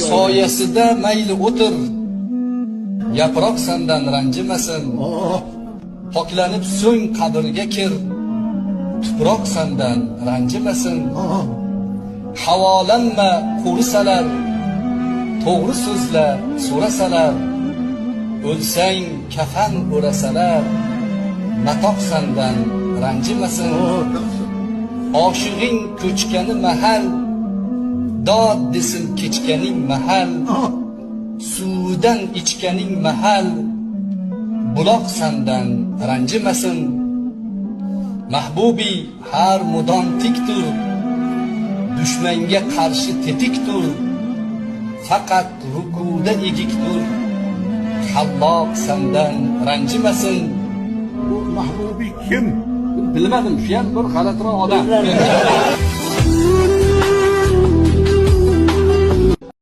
soyasida mayli o'tir, yaproq sendan ranjimasin. Poklanib so'ng qabrga kir, tuproq sendan ranjimasin. Havolanma qo'risalar, to'g'ri so'zlar so'rasalar, o'lsang kafan o'rasalar, matoq sendan ranjimasin. Oshig'ing ko'chgani mahal, dod desin kechganing mahal, suvdan ichganing mahal, buloq sendan ranjimasin. Mahbubi har mudom tik tur, dushmanga qarshi tetik tur, faqat rukuda egik tur, Alloh sendan ranjimasin. Bu Mahbubi kim? Bilmadim, shu ham bir g'alatiroq odam.